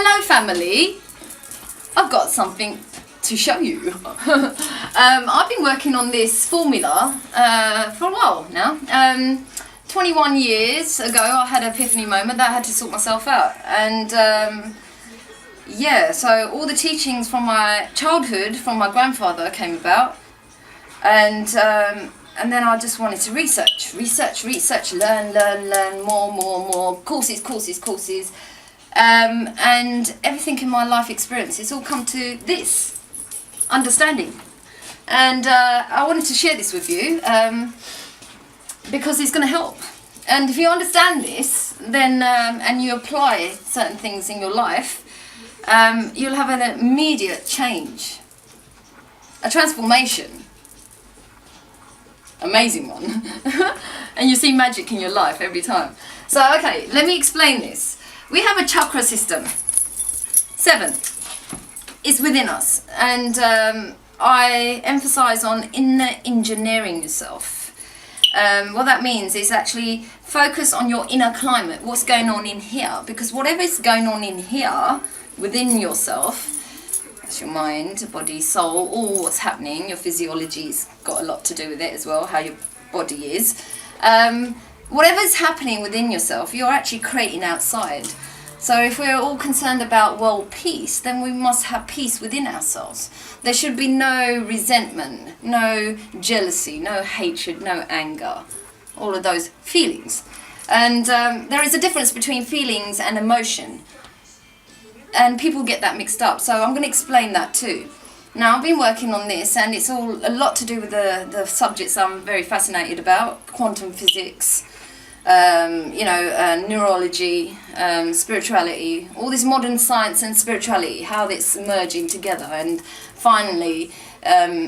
Hello family, I've got something to show you. I've been working on this formula for a while now. 21 years ago I had an epiphany moment that I had to sort myself out, and yeah, so all the teachings from my childhood, from my grandfather came about, and then I just wanted to research, learn, more, courses, and everything in my life experience, it's all come to this understanding. And I wanted to share this with you because it's going to help. And if you understand this, then and you apply certain things in your life, you'll have an immediate change, a transformation. Amazing one. And you see magic in your life every time. So okay, let me explain this. We have a chakra system, 7. It's within us, and I emphasize on inner engineering yourself. What that means is actually focus on your inner climate, what's going on in here, because whatever is going on in here within yourself, that's your mind, body, soul, all what's happening, your physiology's got a lot to do with it as well, how your body is. Whatever's happening within yourself, you're actually creating outside. So if we're all concerned about world peace, then we must have peace within ourselves. There should be no resentment, no jealousy, no hatred, no anger, all of those feelings. And there is a difference between feelings and emotion. And people get that mixed up, so I'm going to explain that too. Now, I've been working on this, and it's all a lot to do with the subjects I'm very fascinated about: quantum physics, neurology, spirituality, all this modern science and spirituality, how it's merging together. And finally,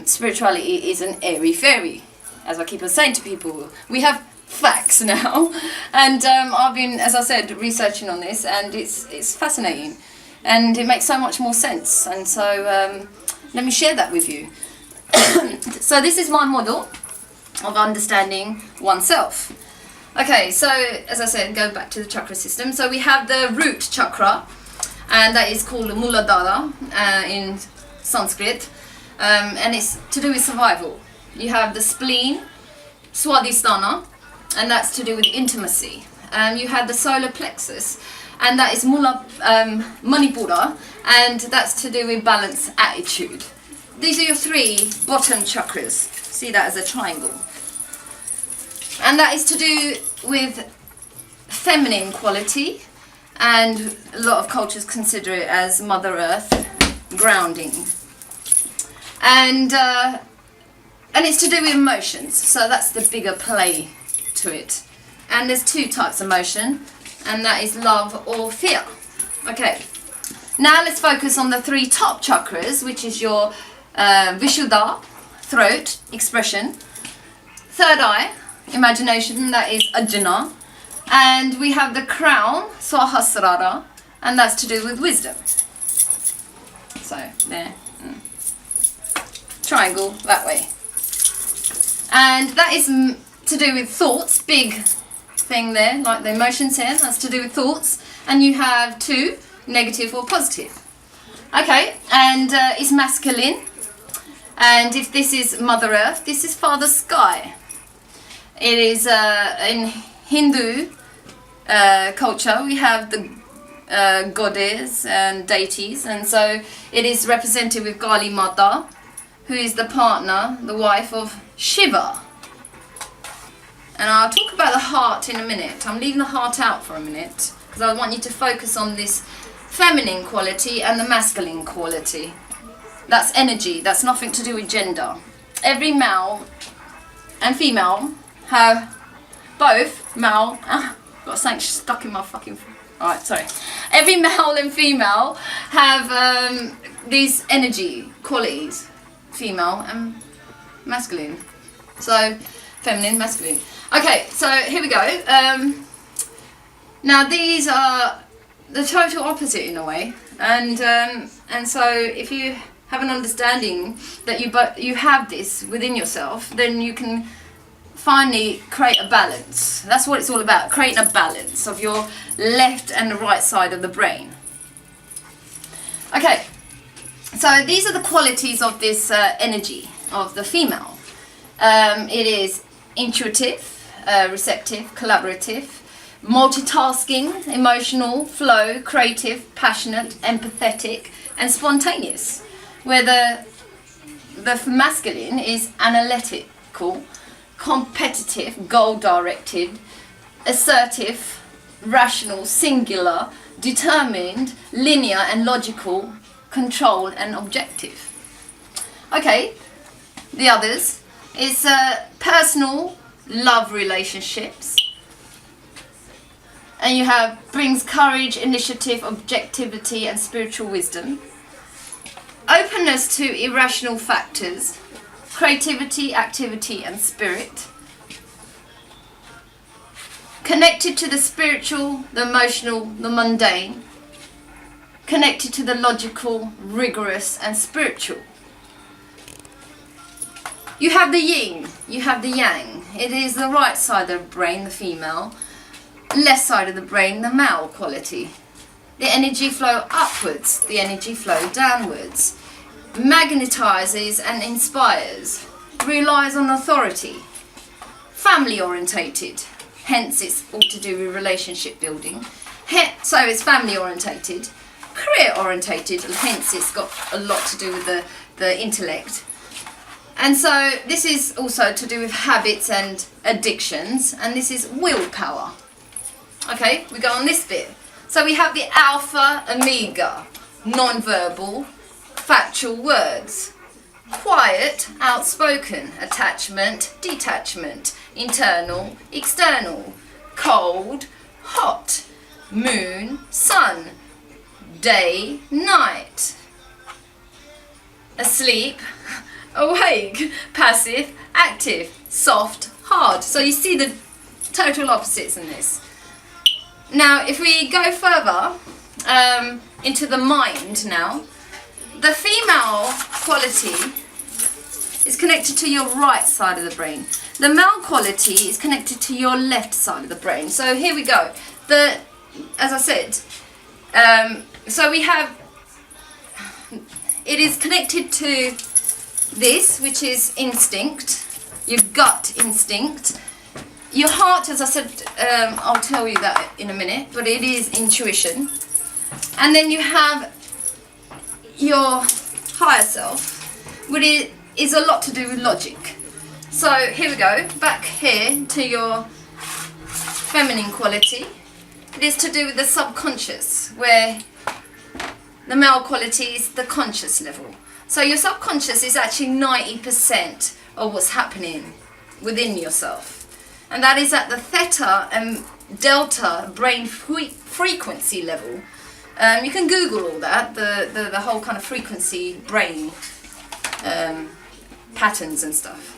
spirituality is an airy-fairy, as I keep on saying to people. We have facts now, and I've been, as I said, researching on this, and it's fascinating. And it makes so much more sense, and so let me share that with you. So this is my model of understanding oneself. Okay, so as I said, go back to the chakra system. So we have the root chakra, and that is called Muladhara in Sanskrit, and it's to do with survival. You have the spleen, Swadhisthana, and that's to do with intimacy. You have the solar plexus, and that is Manipura, and that's to do with balance, attitude. These are your 3 bottom chakras. See that as a triangle. And that is to do with feminine quality, and a lot of cultures consider it as Mother Earth, grounding. And it's to do with emotions, so that's the bigger play to it. And there's 2 types of emotion, and that is love or fear. Okay, now let's focus on the 3 top chakras, which is your Vishuddha, throat, expression, third eye, imagination, that is Ajna, and we have the crown, Sahasrara, and that's to do with wisdom. So there, triangle that way, and that is to do with thoughts, big thing there, like the emotions here, that's to do with thoughts, and you have 2, negative or positive. Okay, and it's masculine, and if this is Mother Earth, this is Father Sky. It is in Hindu culture, we have the goddess and deities, and so it is represented with Kali Mata, who is the partner, the wife of Shiva. And I'll talk about the heart in a minute. I'm leaving the heart out for a minute, because I want you to focus on this feminine quality and the masculine quality. That's energy, that's nothing to do with gender. Every male and female have both male, got something stuck in my fucking, alright, sorry. Every male and female have these energy qualities, female and masculine. So, feminine, masculine. Okay, so here we go. Now these are the total opposite in a way, and so if you have an understanding that you have this within yourself, then you can finally create a balance. That's what it's all about, creating a balance of your left and the right side of the brain. Okay, so these are the qualities of this energy of the female. It is intuitive, receptive, collaborative, multitasking, emotional, flow, creative, passionate, empathetic, and spontaneous. Where the masculine is analytical, competitive, goal-directed, assertive, rational, singular, determined, linear and logical, control and objective. Okay, the others is personal, love relationships, and you have brings courage, initiative, objectivity and spiritual wisdom, openness to irrational factors, creativity, activity and spirit, connected to the spiritual, the emotional, the mundane, connected to the logical, rigorous and spiritual. You have the yin, you have the yang. It is the right side of the brain, the female, left side of the brain, the male quality. The energy flow upwards, the energy flow downwards. Magnetizes and inspires, relies on authority, family orientated, hence it's all to do with relationship building. So it's family orientated, career orientated, and hence it's got a lot to do with the intellect. And so this is also to do with habits and addictions, and this is willpower. Okay, we go on this bit. So we have the alpha, omega, non-verbal, factual words. Quiet, outspoken, attachment, detachment, internal, external, cold, hot, moon, sun, day, night, asleep, awake, passive, active, soft, hard. So you see the total opposites in this. Now if we go further into the mind now, the female quality is connected to your right side of the brain. The male quality is connected to your left side of the brain. So here we go. As I said, so we have, it is connected to this, which is instinct, your gut instinct. Your heart, as I said, I'll tell you that in a minute, but it is intuition. And then you have your higher self, which is a lot to do with logic. So here we go, back here to your feminine quality. It is to do with the subconscious, where the male quality is the conscious level. So your subconscious is actually 90% of what's happening within yourself. And that is at the theta and delta brain frequency level. You can Google all that, the whole kind of frequency brain patterns and stuff.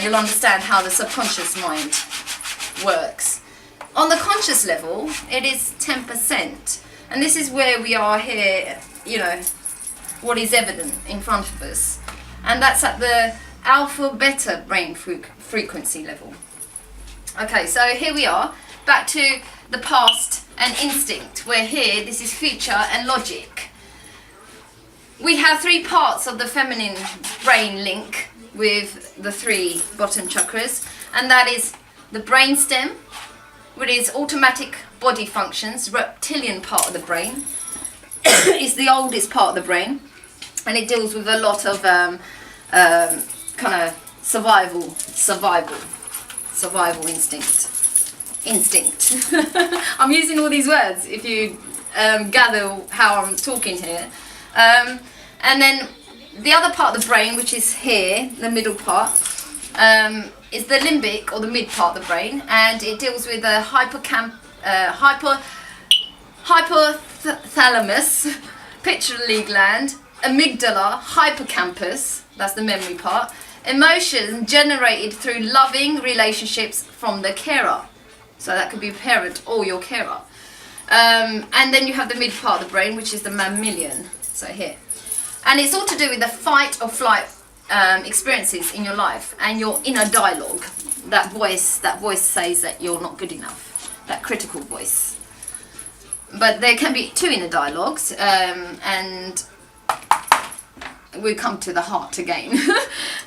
You'll understand how the subconscious mind works. On the conscious level, it is 10%. And this is where we are here, you know, what is evident in front of us. And that's at the alpha beta brain frequency level. Okay, so here we are, back to the past and instinct, where here this is future and logic. We have three parts of the feminine brain link with the three bottom chakras, and that is the brainstem, which is automatic body functions, reptilian part of the brain. It's the oldest part of the brain, and it deals with a lot of kind of survival instinct. I'm using all these words if you gather how I'm talking here. And then the other part of the brain, which is here, the middle part, is the limbic or the mid part of the brain, and it deals with the hypothalamus, pituitary gland, amygdala, hippocampus, that's the memory part, emotions generated through loving relationships from the carer. So that could be a parent or your carer. And then you have the mid part of the brain, which is the mammalian, so here. And it's all to do with the fight or flight experiences in your life and your inner dialogue. That voice says that you're not good enough, that critical voice. but there can be 2 inner dialogues, and we come to the heart again.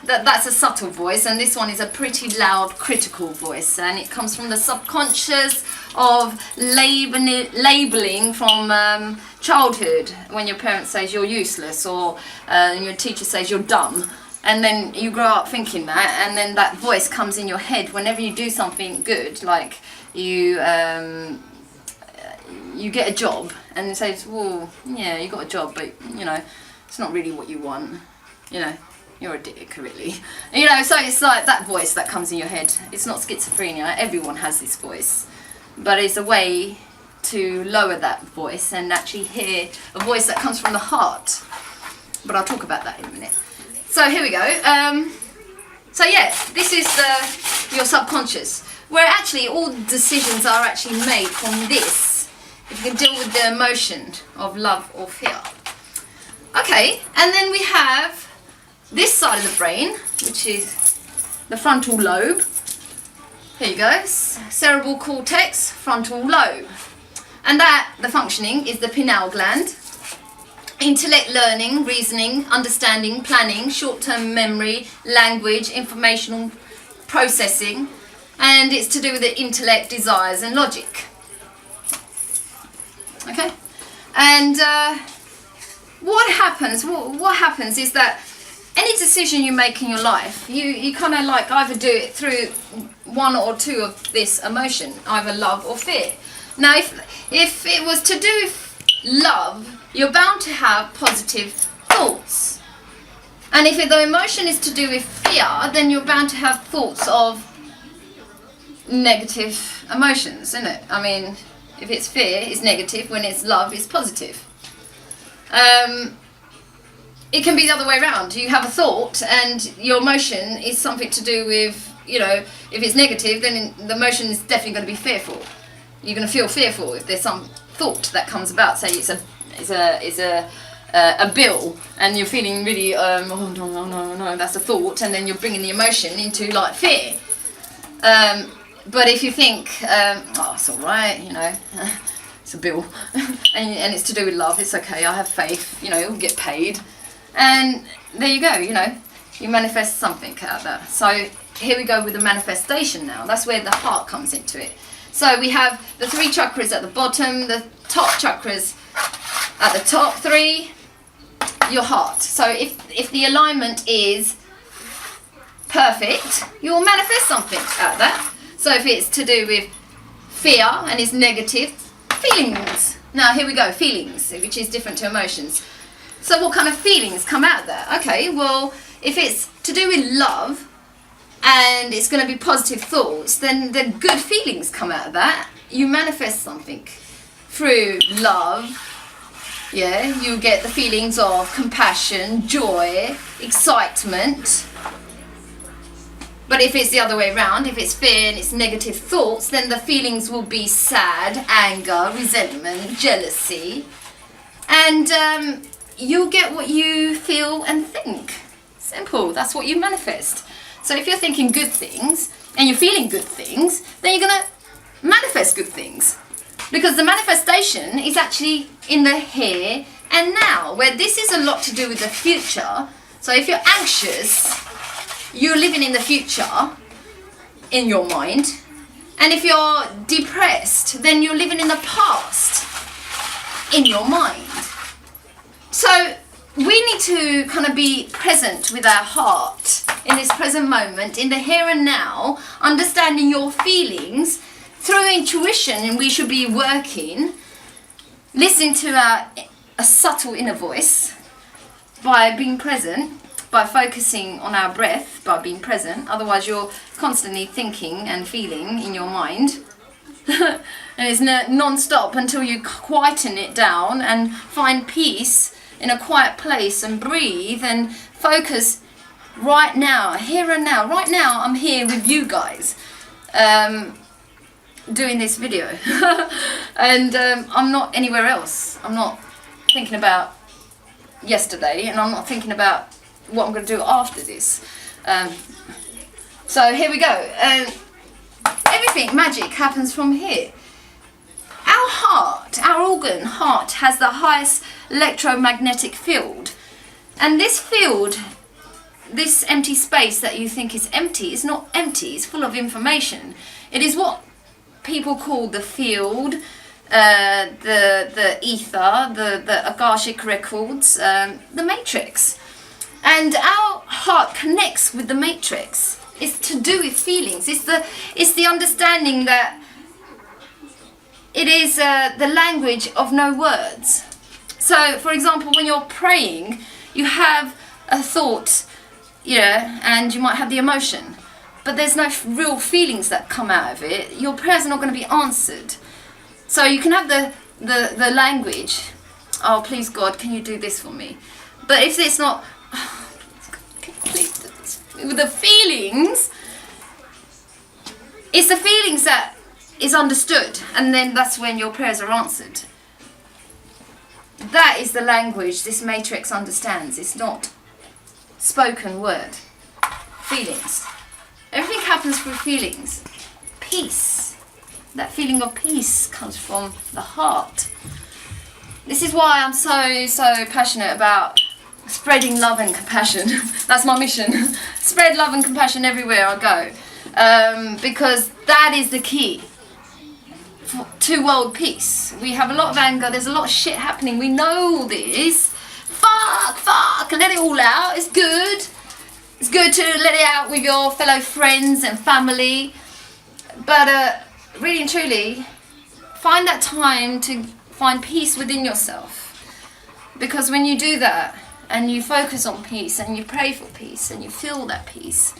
That's a subtle voice, and this one is a pretty loud critical voice, and it comes from the subconscious of labeling from childhood, when your parent says you're useless, or your teacher says you're dumb, and then you grow up thinking that, and then that voice comes in your head whenever you do something good, like you get a job, and it says, well, yeah, you got a job, but you know, it's not really what you want, you know, you're a dick, really. You know, so it's like that voice that comes in your head. It's not schizophrenia, everyone has this voice. But it's a way to lower that voice and actually hear a voice that comes from the heart. But I'll talk about that in a minute. So here we go. So yeah, this is your subconscious, where actually all decisions are actually made from this. If you can deal with the emotion of love or fear. Okay, and then we have this side of the brain, which is the frontal lobe. Here you go, cerebral cortex, frontal lobe. And that, the functioning, is the pineal gland. Intellect, learning, reasoning, understanding, planning, short-term memory, language, informational processing. And it's to do with the intellect, desires and logic. Okay? And what happens is that any decision you make in your life, you kind of like either do it through 1 or 2 of this emotion, either love or fear. Now, if it was to do with love, you're bound to have positive thoughts. And if the emotion is to do with fear, then you're bound to have thoughts of negative emotions, isn't it? I mean, if it's fear, it's negative. When it's love, it's positive. It can be the other way around. You have a thought and your emotion is something to do with, you know, if it's negative, then the emotion is definitely going to be fearful. You're going to feel fearful if there's some thought that comes about. Say it's a bill, and you're feeling really, oh no, that's a thought, and then you're bringing the emotion into like fear. But if you think, oh, it's all right, you know, it's a bill, and it's to do with love, it's okay, I have faith, you know, it'll get paid. And there you go, you know, you manifest something out of that. So here we go with the manifestation now. That's where the heart comes into it. So we have the 3 chakras at the bottom, the top chakras at the top 3, your heart. So if the alignment is perfect, you'll manifest something out of that. So if it's to do with fear and it's negative, feelings. Now here we go, feelings, which is different to emotions. So what kind of feelings come out of that? Okay, well, if it's to do with love and it's going to be positive thoughts, then the good feelings come out of that. You manifest something through love. Yeah, you get the feelings of compassion, joy, excitement. But if it's the other way around, if it's fear and it's negative thoughts, then the feelings will be sad, anger, resentment, jealousy. And you'll get what you feel and think. Simple, that's what you manifest. So if you're thinking good things and you're feeling good things, then you're going to manifest good things. Because the manifestation is actually in the here and now, where this is a lot to do with the future. So if you're anxious, you're living in the future in your mind. And if you're depressed, then you're living in the past in your mind. So we need to kind of be present with our heart in this present moment, in the here and now, understanding your feelings through intuition, and we should be working, listening to a subtle inner voice by being present, by focusing on our breath, by being present. Otherwise you're constantly thinking and feeling in your mind. And it's non-stop until you quieten it down and find peace in a quiet place and breathe and focus right now, here and now. Right now I'm here with you guys doing this video and I'm not anywhere else. I'm not thinking about yesterday and I'm not thinking about what I'm going to do after this. So here we go. Everything magic happens from here. Our our heart, our organ, heart, has the highest electromagnetic field. And this field, this empty space that you think is empty, is not empty, it's full of information. It is what people call the field, the ether, the Akashic records, the matrix. And our heart connects with the matrix. It's to do with feelings. It's the understanding that it is the language of no words. So, for example, when you're praying, you have a thought, and you might have the emotion, but there's no real feelings that come out of it. Your prayers are not going to be answered. So you can have the language, oh, please God, can you do this for me? But if it's not, oh, can you please do this? With the feelings, it's the feelings that is understood, and then that's when your prayers are answered. That is the language this matrix understands. It's not spoken word. Feelings. Everything happens through feelings. Peace. That feeling of peace comes from the heart. This is why I'm so passionate about spreading love and compassion. That's my mission. Spread love and compassion everywhere I go. Because that is the key to world peace. We have a lot of anger, there's a lot of shit happening, we know all this. Fuck, let it all out. It's good. It's good to let it out with your fellow friends and family. But really and truly, find that time to find peace within yourself. Because when you do that, and you focus on peace, and you pray for peace, and you feel that peace,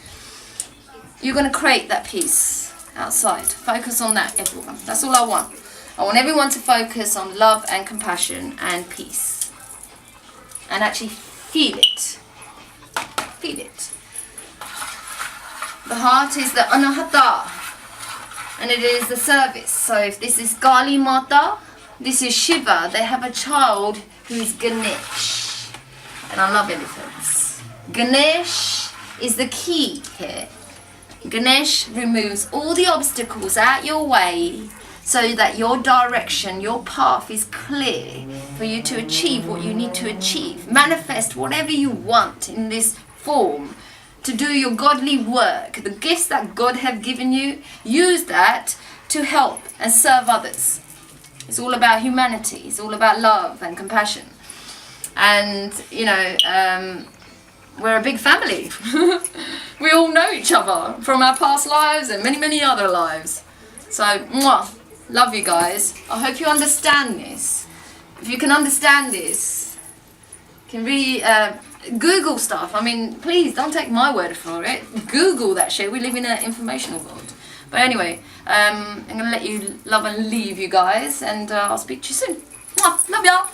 you're going to create that peace outside. Focus on that, everyone. That's all I want. I want everyone to focus on love and compassion and peace. And actually feel it. Feel it. The heart is the anahata. And it is the service. So if this is Kali Mata, this is Shiva. They have a child who is Ganesh. And I love elephants. Ganesh is the key here. Ganesh removes all the obstacles out your way so that your direction, your path is clear for you to achieve what you need to achieve. Manifest whatever you want in this form to do your godly work. The gifts that God have given you, use that to help and serve others. It's all about humanity. It's all about love and compassion. And, we're a big family. We all know each other from our past lives and many, many other lives. So, mwah, love you guys. I hope you understand this. If you can understand this, you can really Google stuff. I mean, please don't take my word for it. Google that shit. We live in an informational world. But anyway, I'm going to let you love and leave you guys, and I'll speak to you soon. Mwah, love ya.